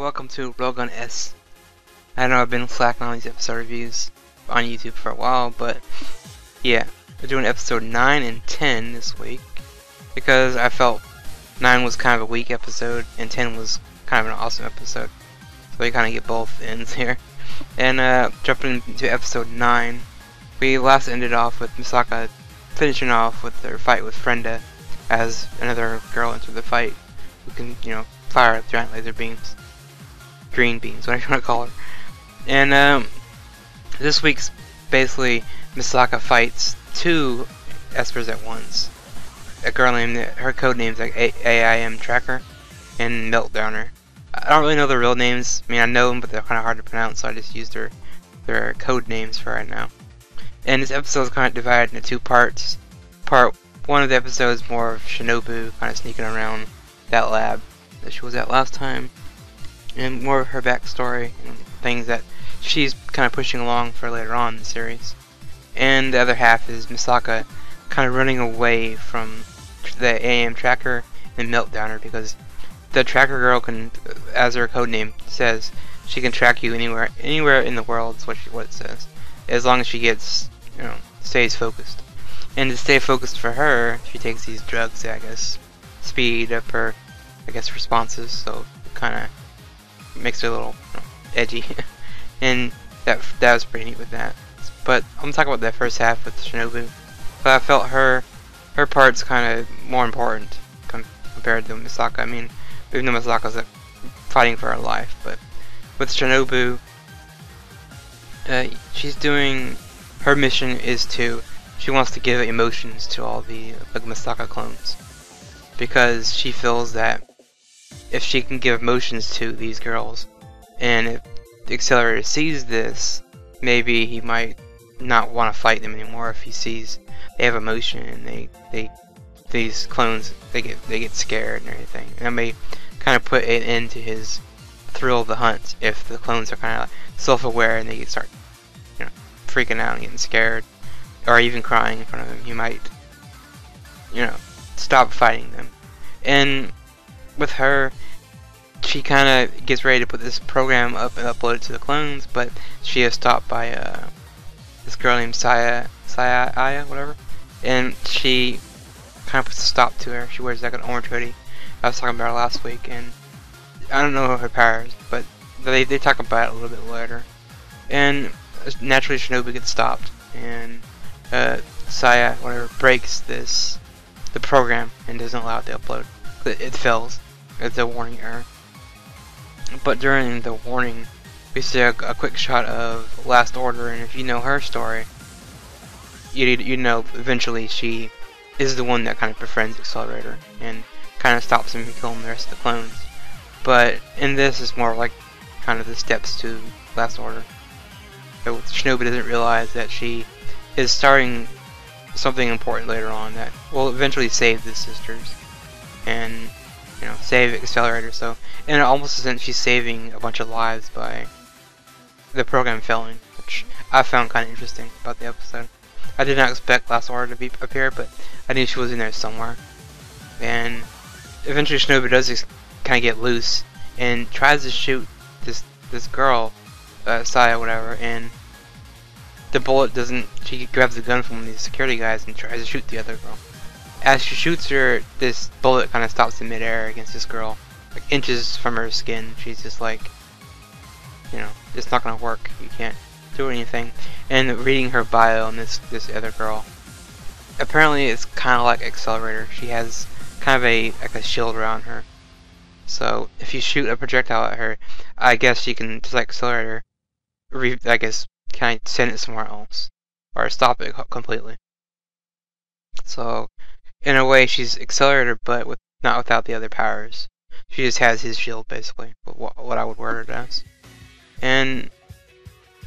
welcome to Railgun S. I know I've been slacking on these episode reviews on YouTube for a while, but yeah, we're doing episode 9 and 10 this week because I felt 9 was kind of a weak episode and 10 was kind of an awesome episode. So we kind of get both ends here. And jumping into episode 9, we last ended off with Misaka finishing off with their fight with Frenda as another girl entered the fight who can, fire giant laser beams. Green beams, whatever you want to call her. And this week's basically Misaka fights two espers at once. A girl named, her code name's like AIM Tracker and Meltdowner. I don't really know their real names. I mean, I know them, but they're kind of hard to pronounce, so I just used their code names for right now. And this episode is kind of divided into two parts. Part 1 of the episode is more of Shinobu kind of sneaking around that lab that she was at last time, and more of her backstory and things that she's kind of pushing along for later on in the series. And the other half is Misaka kind of running away from the AM Tracker and Meltdowner, because the Tracker girl can, as her codename says, she can track you anywhere in the world. Is what it says, as long as she gets, stays focused. And to stay focused for her, she takes these drugs that, I guess, speed up her, responses. So it kind of makes her a little edgy, and that was pretty neat with that. But I'm gonna talk about that first half with Shinobu. But I felt her part's kind of more important compared to Misaka. I mean, even though Misaka's fighting for her life, but with Shinobu, she's doing, her mission is she wants to give emotions to all the Misaka clones, because she feels that if she can give emotions to these girls, and if the Accelerator sees this, maybe he might not want to fight them anymore if he sees they have emotion and these clones they get scared and everything. And that may kind of put it into his thrill of the hunt if the clones are kind of self-aware and they start freaking out and getting scared or even crying in front of him. He might stop fighting them. And with her, she kind of gets ready to put this program up and upload it to the clones, but she is stopped by this girl named Saya, whatever, and she kind of puts a stop to her. She wears like an orange hoodie. I was talking about her last week, and I don't know her powers, but they talk about it a little bit later. And naturally, Shinobu gets stopped, and Saya, whatever, breaks the program and doesn't allow it to upload. It fails. It's a warning error. But during the warning, we see a quick shot of Last Order, and if you know her story, you know eventually she is the one that kind of befriends Accelerator and kind of stops him from killing the rest of the clones. But in this, it's more like kind of the steps to Last Order. So Shinobu doesn't realize that she is starting something important later on that will eventually save the sisters and save Accelerator. So in almost a sense, she's saving a bunch of lives by the program failing, which I found kind of interesting about the episode. I did not expect Last Order to appear, but I knew she was in there somewhere. And eventually Shinobu does just kind of get loose and tries to shoot this girl, Saya, whatever, and the bullet doesn't. She grabs the gun from one of these security guys and tries to shoot the other girl. As she shoots her, this bullet kind of stops in midair against this girl, like inches from her skin. She's just like, it's not gonna work. You can't do anything. And reading her bio on this other girl, apparently it's kind of like Accelerator. She has kind of a shield around her. So if you shoot a projectile at her, I guess she can, just like Accelerator, kind of send it somewhere else or stop it completely. So in a way, she's Accelerator, but not without the other powers. She just has his shield, basically, what I would word it as. And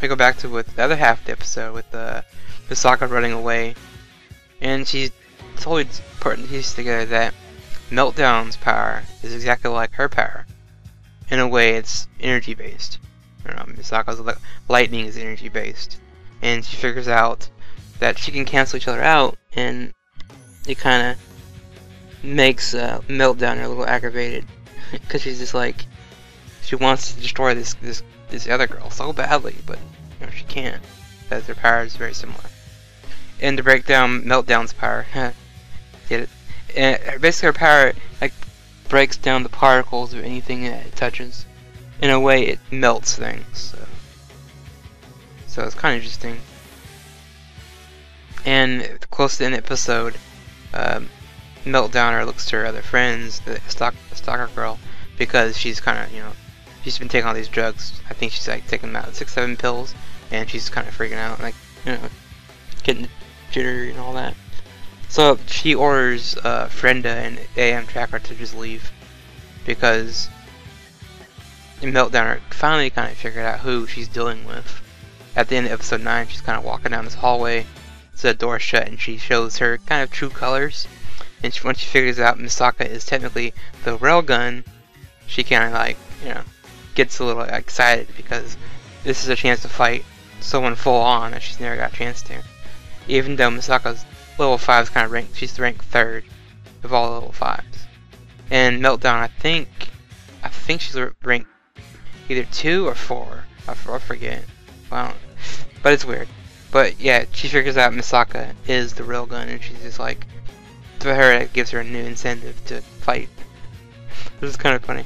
we go back to with the other half of the episode with Misaka running away, and she's totally putting pieces together that Meltdown's power is exactly like her power. In a way, it's energy based. Misaka's lightning is energy based, and she figures out that she can cancel each other out, and it kind of makes Meltdown a little aggravated because she's just like, she wants to destroy this other girl so badly, but you know she can't, because their power is very similar. And to break down Meltdown's power, get it? And basically, her power like breaks down the particles of anything that it touches. In a way, it melts things. So it's kind of interesting. And close to the end of the episode, Meltdowner looks to her other friends, the stalker girl, because she's kind of, you know, she's been taking all these drugs. I think she's like taking about 6-7 pills, and she's kind of freaking out, like, you know, getting jittery and all that. So she orders Frenda and AM Tracker to just leave, because Meltdowner finally kind of figured out who she's dealing with. At the end of episode 9, she's kind of walking down this hallway, so the door's shut, and she shows her kind of true colors. And once she figures out Misaka is technically the Railgun, she kind of like, you know, gets a little excited, because this is a chance to fight someone full on that she's never got a chance to. Even though Misaka's level 5 is kind of ranked, she's ranked 3rd of all level 5s. And Meltdown, I think she's ranked either 2 or 4. I forget. Wow. But it's weird. But yeah, she figures out Misaka is the Railgun, and she's just like, to her, it gives her a new incentive to fight. This is kind of funny.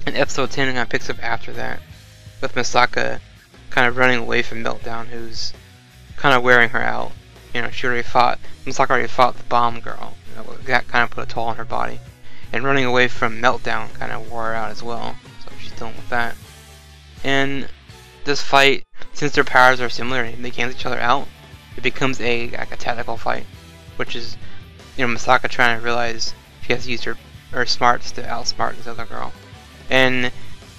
And episode 10 kind of picks up after that, with Misaka kind of running away from Meltdown, who's kind of wearing her out. You know, Misaka already fought the bomb girl. You know, that kind of put a toll on her body. And running away from Meltdown kind of wore her out as well. So she's dealing with that. And this fight, since their powers are similar and they cancel each other out, it becomes like a tactical fight, which is, you know, Misaka trying to realize she has to use her smarts to outsmart this other girl. And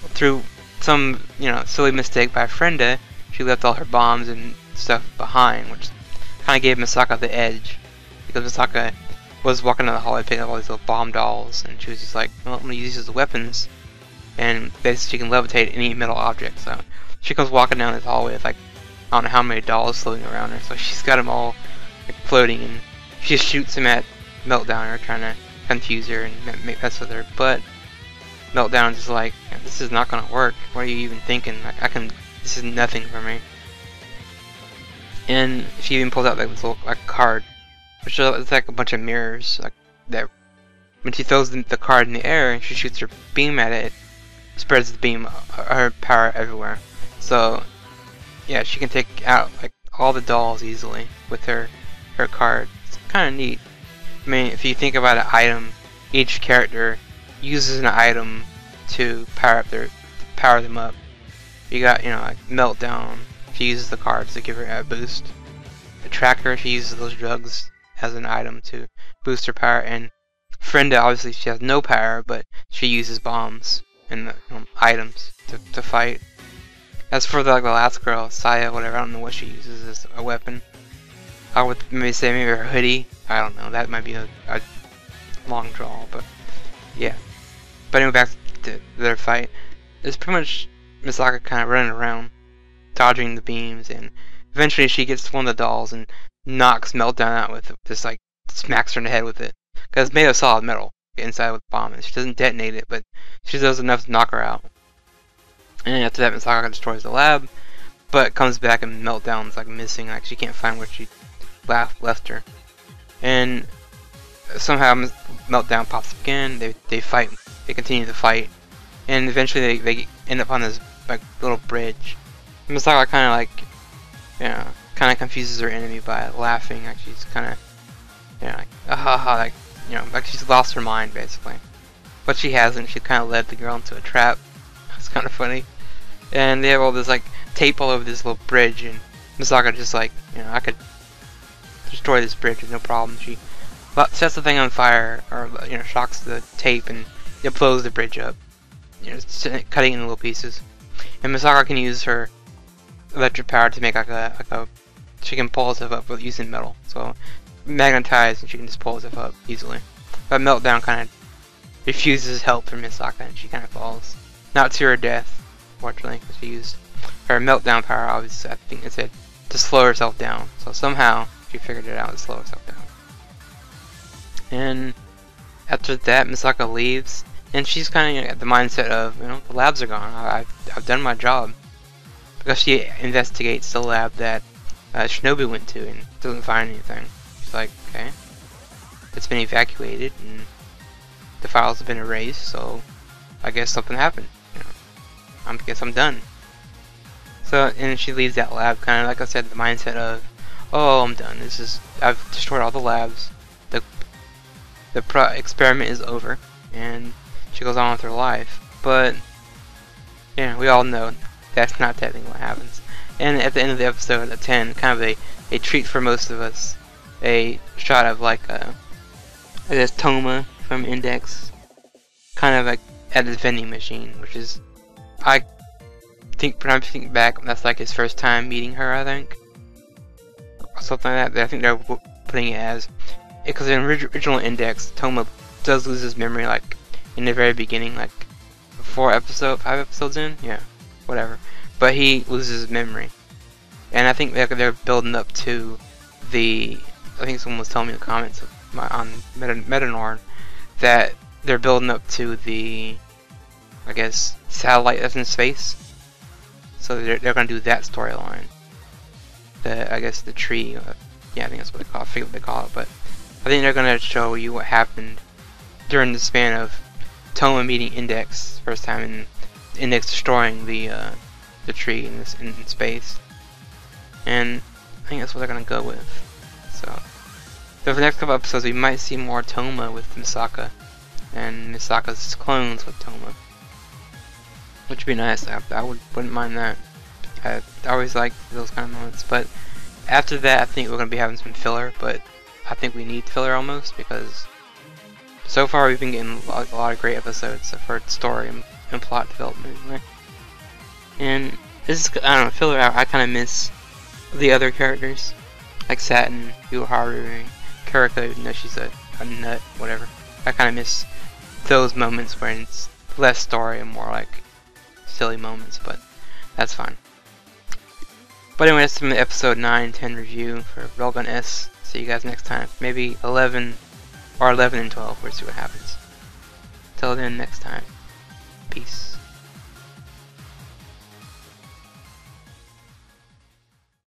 through some, you know, silly mistake by Frenda, she left all her bombs and stuff behind, which kind of gave Misaka the edge, because Misaka was walking down the hallway picking up all these little bomb dolls, and she was just like, well, I'm gonna use these as weapons, and basically she can levitate any metal object. So she comes walking down this hallway with like, I don't know how many dolls floating around her, so she's got them all like floating, and she just shoots them at Meltdowner, trying to confuse her and mess with her. But Meltdown's just like, this is not gonna work. What are you even thinking? Like, this is nothing for me. And she even pulls out like this little card, which is like a bunch of mirrors, like that. When she throws the card in the air and she shoots her beam at it, spreads the beam, her power everywhere. So yeah, she can take out like all the dolls easily with her card. It's kind of neat. I mean, if you think about an item, each character uses an item to power them up. You got, you know, like Meltdown. She uses the cards to give her a boost. The Tracker, she uses those drugs as an item to boost her power. And Frenda, obviously, she has no power, but she uses bombs and items to fight. As for the last girl, Saya, whatever, I don't know what she uses as a weapon. I would maybe say her hoodie. I don't know. That might be a long draw, but yeah. But anyway, back to their fight. It's pretty much Misaka kind of running around, dodging the beams, and eventually she gets one of the dolls and knocks Meltdown out with it. Just like smacks her in the head with it, because it's made of solid metal inside with the bomb, and she doesn't detonate it, but she does enough to knock her out. And after that, Misaka destroys the lab, but comes back and Meltdown's like missing, like she can't find where she left her. And somehow Meltdown pops up again. They fight. They continue to fight, and eventually they end up on this like little bridge. Misaka kind of like, you know, kind of confuses her enemy by laughing, like she's kind of, you know, like like, you know, like she's lost her mind basically. But she hasn't. She kind of led the girl into a trap. It's kind of funny. And they have all this like tape all over this little bridge, and Misaka just like, you know, I could destroy this bridge with no problem. She sets the thing on fire, or, you know, shocks the tape, and it blows the bridge up, you know, cutting it into little pieces. And Misaka can use her electric power to make like a she can pull herself up with using metal, so magnetized, and she can just pull herself up easily. But Meltdown kind of refuses help from Misaka, and she kind of falls, not to her death, fortunately, because she used her Meltdown power. Obviously, I think it said to slow herself down. So somehow she figured it out to slow herself down. And after that, Misaka leaves, And she's kind of at the mindset of, you know, the labs are gone. I've done my job. Because she investigates the lab that Shinobu went to and doesn't find anything. She's like, okay, it's been evacuated and the files have been erased, so I guess something happened. You know, I guess I'm done. So, and she leaves that lab kind of, like I said, the mindset of, oh, I'm done. I've destroyed all the labs. The experiment is over, and she goes on with her life. But yeah, we all know that's not technically what happens. And at the end of the episode, at 10, kind of a treat for most of us, a shot of like I guess Toma from Index, kind of like at his vending machine, which is, I think, when I think back, that's like his first time meeting her, I think, or something like that. I think they're putting it as, because in original Index, Toma does lose his memory like in the very beginning, like 5 episodes in, yeah, whatever. But he loses his memory, and I think they're building up to the. I think someone was telling me in the comments on Metanorn that they're building up to the, I guess, satellite that's in space. So they're gonna do that storyline. I guess the tree. Yeah, I think that's what they call it. I forget what they call it, but I think they're gonna show you what happened during the span of Toma meeting Index first time and Index destroying the tree in space, and I think that's what they're gonna go with. So for the next couple episodes, we might see more Toma with Misaka, and Misaka's clones with Toma, which would be nice. I wouldn't mind that. I always like those kind of moments. But after that, I think we're gonna be having some filler. But I think we need filler almost, because so far we've been getting a lot of great episodes for story and plot development. Right? And this is, I don't know, filler out. I kind of miss the other characters, like Satin, Yuharu, and Kariko, even though she's a nut, whatever. I kind of miss those moments where it's less story and more like silly moments, but that's fine. But anyway, that's the episode 9, 10 review for Railgun S. See you guys next time. Maybe 11 or 11 and 12. We'll see what happens. Till then, next time. Peace.